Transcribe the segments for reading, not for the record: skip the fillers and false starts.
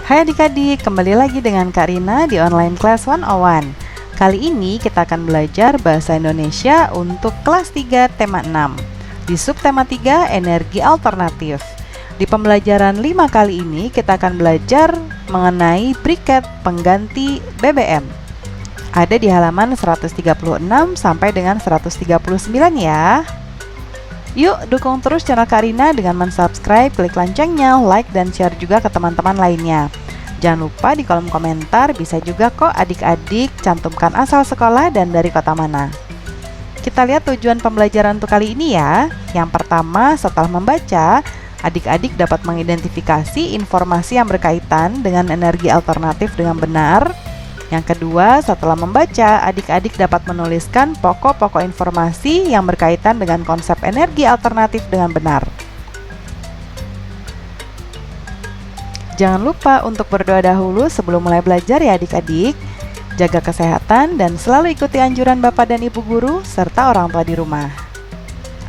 Hai adik-adik, kembali lagi dengan Kak Rina di Online Class 101. Kali ini kita akan belajar Bahasa Indonesia untuk kelas 3 tema 6 di subtema 3 energi alternatif. Di pembelajaran 5 kali ini kita akan belajar mengenai briket pengganti BBM. Ada di halaman 136 sampai dengan 139 ya. Yuk dukung terus channel Kak Rina dengan mensubscribe, klik loncengnya, like, dan share juga ke teman-teman lainnya. Jangan lupa di kolom komentar bisa juga kok adik-adik cantumkan asal sekolah dan dari kota mana. Kita lihat tujuan pembelajaran untuk kali ini ya. Yang pertama, setelah membaca, adik-adik dapat mengidentifikasi informasi yang berkaitan dengan energi alternatif dengan benar. Yang kedua, setelah membaca, adik-adik dapat menuliskan pokok-pokok informasi yang berkaitan dengan konsep energi alternatif dengan benar. Jangan lupa untuk berdoa dahulu sebelum mulai belajar ya adik-adik. Jaga kesehatan dan selalu ikuti anjuran Bapak dan Ibu guru serta orang tua di rumah.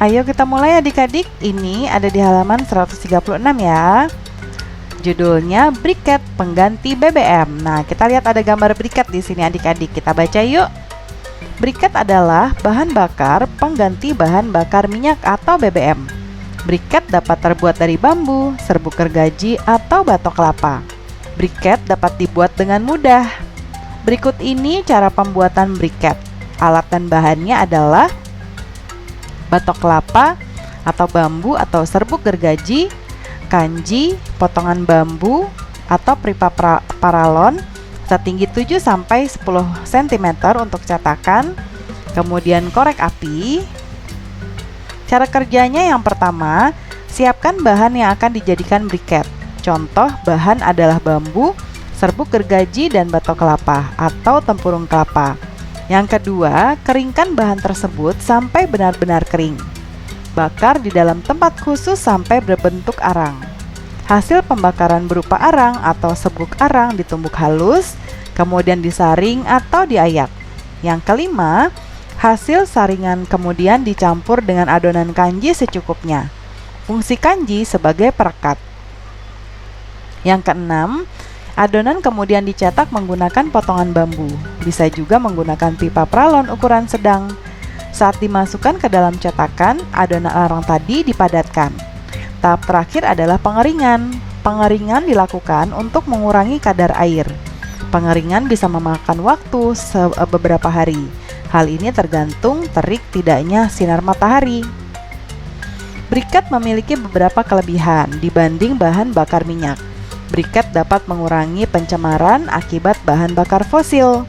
Ayo kita mulai adik-adik. Ini ada di halaman 136 ya. Judulnya briket pengganti BBM. Nah, kita lihat ada gambar briket di sini adik-adik. Kita baca yuk. Briket adalah bahan bakar pengganti bahan bakar minyak atau BBM. Briket dapat terbuat dari bambu, serbuk gergaji, atau batok kelapa. Briket dapat dibuat dengan mudah. Berikut ini cara pembuatan briket. Alat dan bahannya adalah batok kelapa atau bambu atau serbuk gergaji, kanji, potongan bambu atau pipa paralon setinggi 7 sampai 10 cm untuk cetakan, kemudian korek api. Cara kerjanya yang pertama, siapkan bahan yang akan dijadikan briket. Contoh bahan adalah bambu, serbuk gergaji, dan batok kelapa atau tempurung kelapa. Yang kedua, keringkan bahan tersebut sampai benar-benar kering. Bakar di dalam tempat khusus sampai berbentuk arang. Hasil pembakaran berupa arang atau sebuk arang ditumbuk halus, kemudian disaring atau diayak. Yang kelima, hasil saringan kemudian dicampur dengan adonan kanji secukupnya. Fungsi kanji sebagai perekat. Yang keenam, adonan kemudian dicetak menggunakan potongan bambu. Bisa juga menggunakan pipa paralon ukuran sedang. Saat dimasukkan ke dalam cetakan, adonan arang tadi dipadatkan. Tahap terakhir adalah pengeringan. Pengeringan dilakukan untuk mengurangi kadar air. Pengeringan bisa memakan waktu beberapa hari. Hal ini tergantung terik tidaknya sinar matahari. Briket memiliki beberapa kelebihan dibanding bahan bakar minyak. Briket dapat mengurangi pencemaran akibat bahan bakar fosil.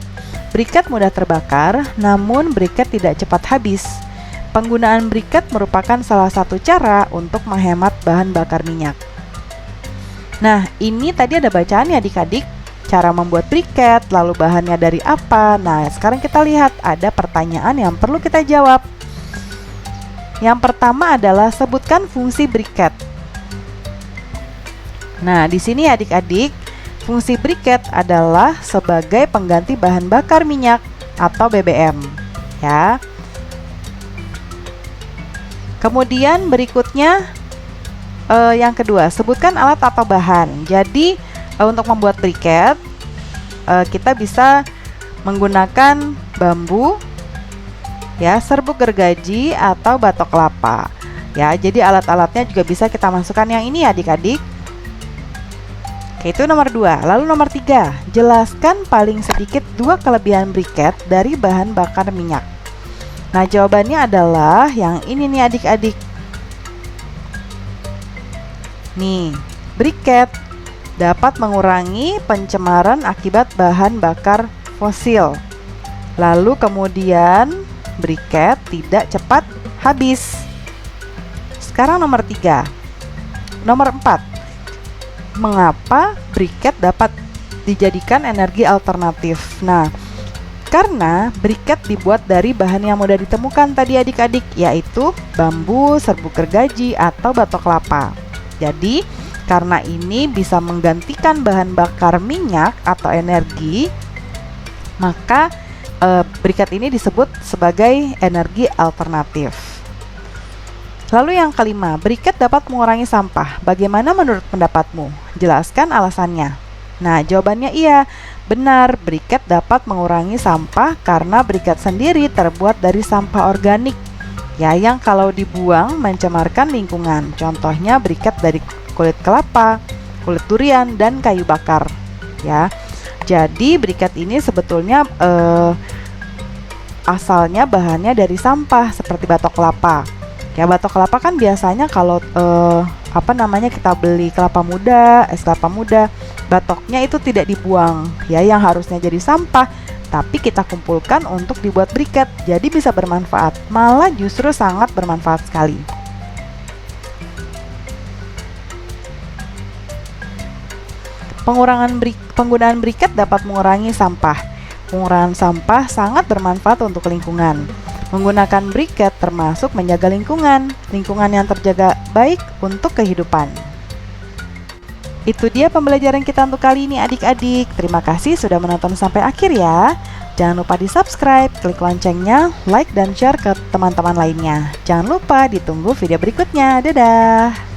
Briket mudah terbakar, namun briket tidak cepat habis. Penggunaan briket merupakan salah satu cara untuk menghemat bahan bakar minyak. Nah, ini tadi ada bacaan ya adik-adik, cara membuat briket, lalu bahannya dari apa. Nah, sekarang kita lihat ada pertanyaan yang perlu kita jawab. Yang pertama adalah sebutkan fungsi briket. Nah, di sini adik-adik, fungsi briket adalah sebagai pengganti bahan bakar minyak atau BBM, ya. Kemudian berikutnya yang kedua, sebutkan alat atau bahan. Jadi untuk membuat briket kita bisa menggunakan bambu, ya, serbuk gergaji atau batok kelapa. Ya, jadi alat-alatnya juga bisa kita masukkan yang ini adik-adik. Itu nomor 2. Lalu nomor 3, jelaskan paling sedikit 2 kelebihan briket dari bahan bakar minyak. Nah, jawabannya adalah yang ini nih adik-adik. Nih, briket dapat mengurangi pencemaran akibat bahan bakar fosil. Lalu kemudian briket tidak cepat habis. Sekarang nomor 3. Nomor 4. Mengapa briket dapat dijadikan energi alternatif? Nah, karena briket dibuat dari bahan yang mudah ditemukan tadi adik-adik, yaitu bambu, serbuk gergaji, atau batok kelapa. Jadi, karena ini bisa menggantikan bahan bakar minyak atau energi, maka briket ini disebut sebagai energi alternatif. Lalu yang kelima, briket dapat mengurangi sampah. Bagaimana menurut pendapatmu? Jelaskan alasannya. Nah, jawabannya iya. Benar, briket dapat mengurangi sampah karena briket sendiri terbuat dari sampah organik. Ya, yang kalau dibuang mencemarkan lingkungan. Contohnya briket dari kulit kelapa, kulit durian, dan kayu bakar. Ya, jadi briket ini sebetulnya asalnya bahannya dari sampah seperti batok kelapa. Ya, batok kelapa kan biasanya kalau kita beli kelapa muda, es kelapa muda, batoknya itu tidak dibuang, ya, yang harusnya jadi sampah, tapi kita kumpulkan untuk dibuat briket. Jadi bisa bermanfaat, malah justru sangat bermanfaat sekali. Penggunaan briket dapat mengurangi sampah. Pengurangan sampah sangat bermanfaat untuk lingkungan. Menggunakan briket termasuk menjaga lingkungan yang terjaga baik untuk kehidupan. Itu dia pembelajaran kita untuk kali ini adik-adik. Terima kasih sudah menonton sampai akhir ya. Jangan lupa di subscribe, klik loncengnya, like dan share ke teman-teman lainnya. Jangan lupa ditunggu video berikutnya. Dadah!